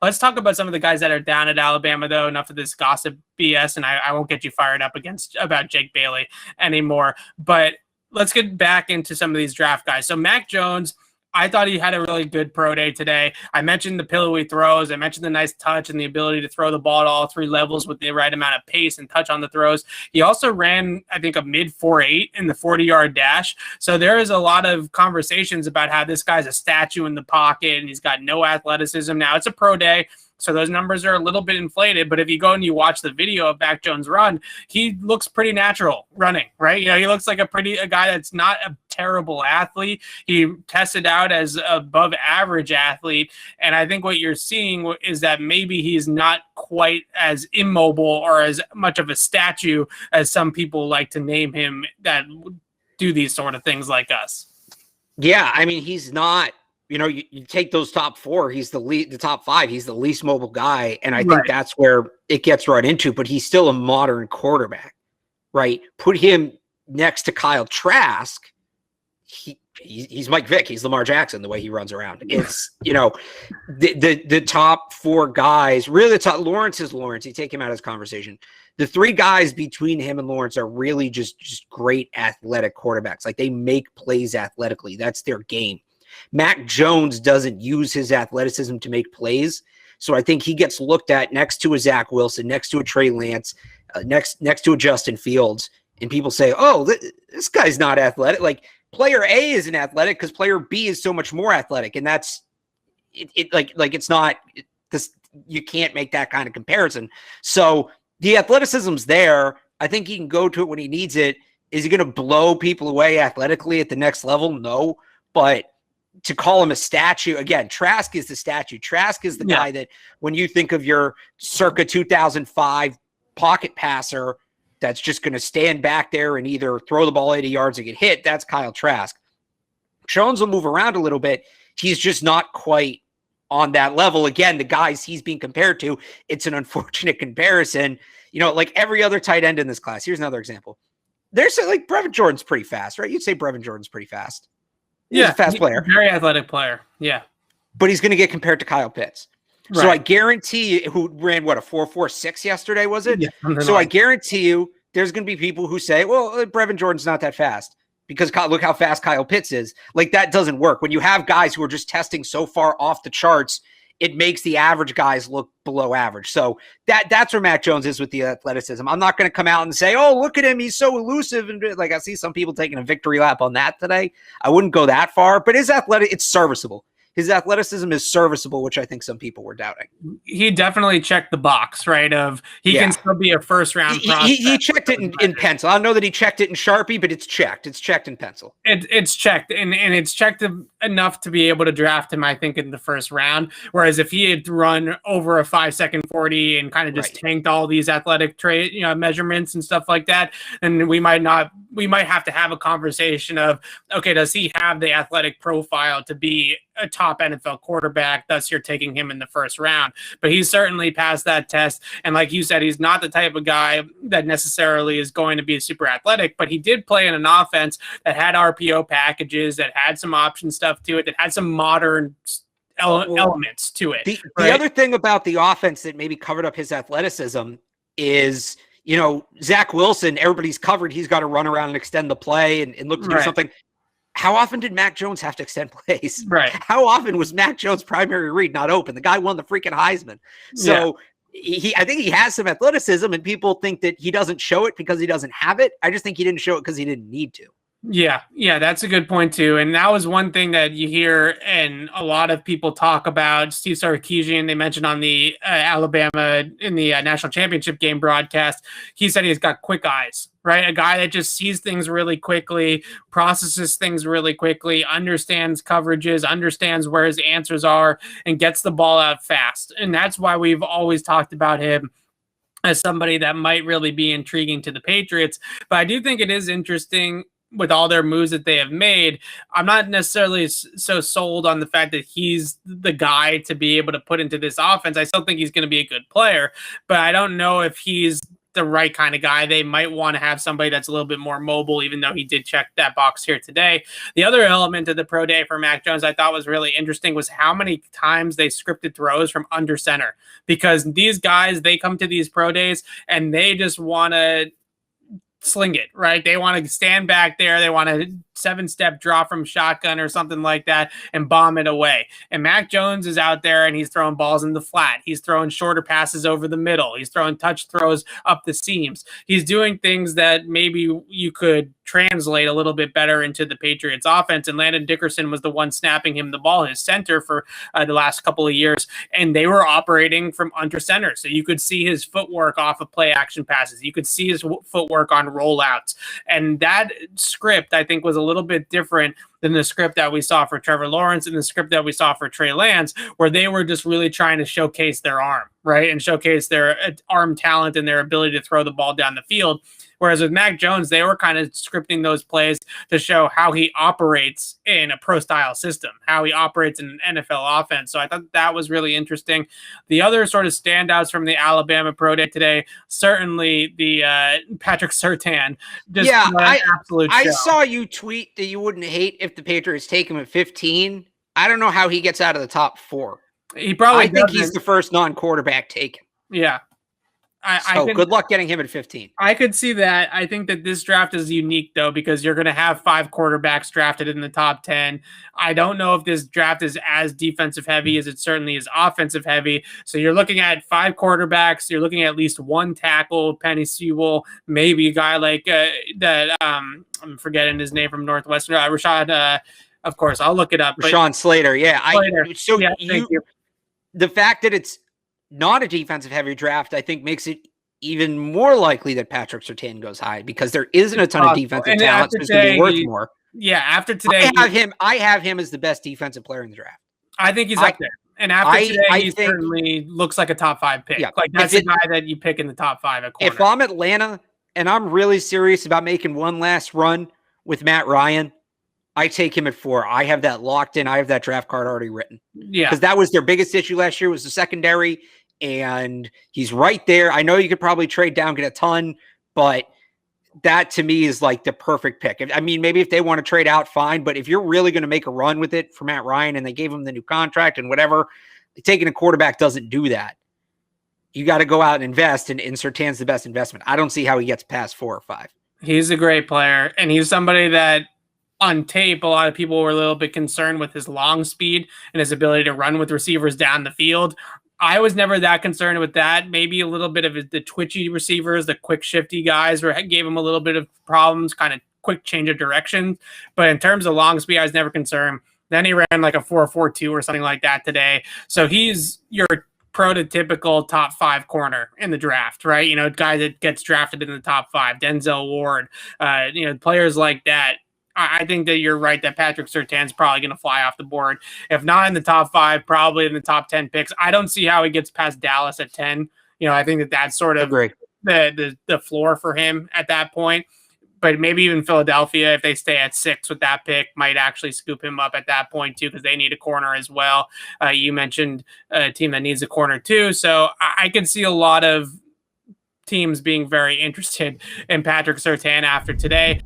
Let's talk about some of the guys that are down at Alabama, though. Enough of this gossip BS, and I won't get you fired up about Jake Bailey anymore. But let's get back into some of these draft guys. So Mac Jones, I thought he had a really good pro day today. I mentioned the pillowy throws. I mentioned the nice touch and the ability to throw the ball at all three levels with the right amount of pace and touch on the throws. He also ran, I think, a mid 4.8 in the 40-yard dash. So there is a lot of conversations about how this guy's a statue in the pocket and he's got no athleticism. Now, it's a pro day, so those numbers are a little bit inflated, but if you go and you watch the video of Mac Jones run, he looks pretty natural running, right? He looks like a guy that's not a terrible athlete. He tested out as above average athlete, and I think what you're seeing is that maybe he's not quite as immobile or as much of a statue as some people like to name him that do these sort of things like us. Yeah, I mean, he's not. You take those top four, he's the top five, he's the least mobile guy. And I think that's where it gets run into, but he's still a modern quarterback, right? Put him next to Kyle Trask. He's Mike Vick. He's Lamar Jackson, the way he runs around. It's, the top four guys, really the top. Lawrence is Lawrence. You take him out of this conversation. The three guys between him and Lawrence are really just great athletic quarterbacks. Like, they make plays athletically. That's their game. Mac Jones doesn't use his athleticism to make plays. So I think he gets looked at next to a Zach Wilson, next to a Trey Lance, next to a Justin Fields. And people say, oh, this guy's not athletic. Like, player A isn't athletic because player B is so much more athletic. And that's it's not this. You can't make that kind of comparison. So the athleticism's there. I think he can go to it when he needs it. Is he going to blow people away athletically at the next level? No, but to call him a statue, again, Trask is the statue. Trask is the guy that when you think of your circa 2005 pocket passer that's just going to stand back there and either throw the ball 80 yards or get hit, that's Kyle Trask. Jones will move around a little bit. He's just not quite on that level. Again, the guys he's being compared to, it's an unfortunate comparison. Like every other tight end in this class. Here's another example. There's Brevin Jordan's pretty fast, right? You'd say Brevin Jordan's pretty fast. He's a fast player. Very athletic player. Yeah. But he's going to get compared to Kyle Pitts. Right. So I guarantee you, who ran a 4.46 yesterday, was it? Yeah, so I guarantee you there's going to be people who say, well, Brevin Jordan's not that fast because look how fast Kyle Pitts is. Like, that doesn't work. When you have guys who are just testing so far off the charts, it makes the average guys look below average. So that's where Mac Jones is with the athleticism. I'm not going to come out and say, oh, look at him, he's so elusive. And like, I see some people taking a victory lap on that today. I wouldn't go that far, but his it's serviceable. His athleticism is serviceable, which I think some people were doubting. He definitely checked the box, right? Of he can still be a first-round prospect. He checked it in pencil. I don't know that he checked it in Sharpie, but it's checked. It's checked in pencil. It's checked, and it's checked enough to be able to draft him, I think, in the first round. Whereas if he had run over a 5-second 40 and kind of just tanked all these athletic measurements and stuff like that, then we might have to have a conversation of, okay, does he have the athletic profile to be a top NFL quarterback, thus you're taking him in the first round. But he's certainly passed that test. And like you said, he's not the type of guy that necessarily is going to be super athletic, but he did play in an offense that had RPO packages, that had some option stuff to it, that had some modern elements to it. The other thing about the offense that maybe covered up his athleticism is, Zach Wilson, everybody's covered. He's got to run around and extend the play and look to do something. How often did Mac Jones have to extend plays? Right. How often was Mac Jones' primary read not open? The guy won the freaking Heisman. So I think he has some athleticism, and people think that he doesn't show it because he doesn't have it. I just think he didn't show it because he didn't need to. Yeah, that's a good point too. And that was one thing that you hear and a lot of people talk about. Steve Sarkisian, they mentioned on the Alabama in the national championship game broadcast, he said he's got quick eyes, right? A guy that just sees things really quickly, processes things really quickly, understands coverages, understands where his answers are, and gets the ball out fast. And that's why we've always talked about him as somebody that might really be intriguing to the Patriots. But I do think it is interesting with all their moves that they have made. I'm not necessarily so sold on the fact that he's the guy to be able to put into this offense. I still think he's going to be a good player, but I don't know if he's the right kind of guy. They might want to have somebody that's a little bit more mobile, even though he did check that box here today. The other element of the pro day for Mac Jones I thought was really interesting was how many times they scripted throws from under center, because these guys, they come to these pro days and they just want to sling it, right? They want to stand back there. They want a 7-step draw from shotgun or something like that and bomb it away. And Mac Jones is out there and he's throwing balls in the flat. He's throwing shorter passes over the middle. He's throwing touch throws up the seams. He's doing things that maybe you could translate a little bit better into the Patriots offense. And Landon Dickerson was the one snapping him the ball, his center, for the last couple of years. And they were operating from under center. So you could see his footwork off of play action passes. You could see his footwork on rollouts. And that script, I think, was a little bit different than the script that we saw for Trevor Lawrence and the script that we saw for Trey Lance, where they were just really trying to showcase their arm, right? And showcase their arm talent and their ability to throw the ball down the field. Whereas with Mac Jones, they were kind of scripting those plays to show how he operates in a pro-style system, how he operates in an NFL offense. So I thought that was really interesting. The other sort of standouts from the Alabama Pro Day today, certainly the Patrick Surtain. I saw you tweet that you wouldn't hate if the Patriots take him at 15. I don't know how he gets out of the top 4. He probably I think he's the first non-quarterback taken. Yeah. Good luck getting him at 15. I could see that. I think that this draft is unique, though, because you're going to have 5 quarterbacks drafted in the top 10. I don't know if this draft is as defensive heavy as it certainly is offensive heavy. So you're looking at 5 quarterbacks. You're looking at least 1 tackle, Penny Sewell, maybe a guy like I'm forgetting his name from Northwestern, Rashad. Of course, I'll look it up. Rashawn Slater. Yeah. Thank you. The fact that it's not a defensive heavy draft, I think, makes it even more likely that Patrick Surtain goes high, because there isn't a ton of defensive talent that's going to be worth more. Yeah, after today, I have him as the best defensive player in the draft. I think he's up there. And after today, he certainly looks like a top 5 pick. Yeah, like that's the guy that you pick in the top 5 at corner. If I'm Atlanta and I'm really serious about making one last run with Matt Ryan, I take him at 4. I have that locked in. I have that draft card already written. Yeah. Because that was their biggest issue last year, was the secondary. And he's right there. I know you could probably trade down, get a ton, but that to me is like the perfect pick. I mean, maybe if they want to trade out, fine. But if you're really going to make a run with it for Matt Ryan and they gave him the new contract and whatever, taking a quarterback doesn't do that. You got to go out and invest, and Surtain's the best investment. I don't see how he gets past 4 or 5. He's a great player, and he's somebody that on tape, a lot of people were a little bit concerned with his long speed and his ability to run with receivers down the field. I was never that concerned with that. Maybe a little bit of the twitchy receivers, the quick shifty guys gave him a little bit of problems, kind of quick change of direction. But in terms of long speed, I was never concerned. Then he ran like a 4.42 or something like that today. So he's your prototypical top 5 corner in the draft, right? You know, guy that gets drafted in the top 5, Denzel Ward, players like that. I think that you're right that Patrick Surtain's probably going to fly off the board. If not in the top 5, probably in the top 10 picks. I don't see how he gets past Dallas at 10. I think that that's sort of the floor for him at that point. But maybe even Philadelphia, if they stay at 6 with that pick, might actually scoop him up at that point too, because they need a corner as well. You mentioned a team that needs a corner too. So I could see a lot of teams being very interested in Patrick Surtain after today.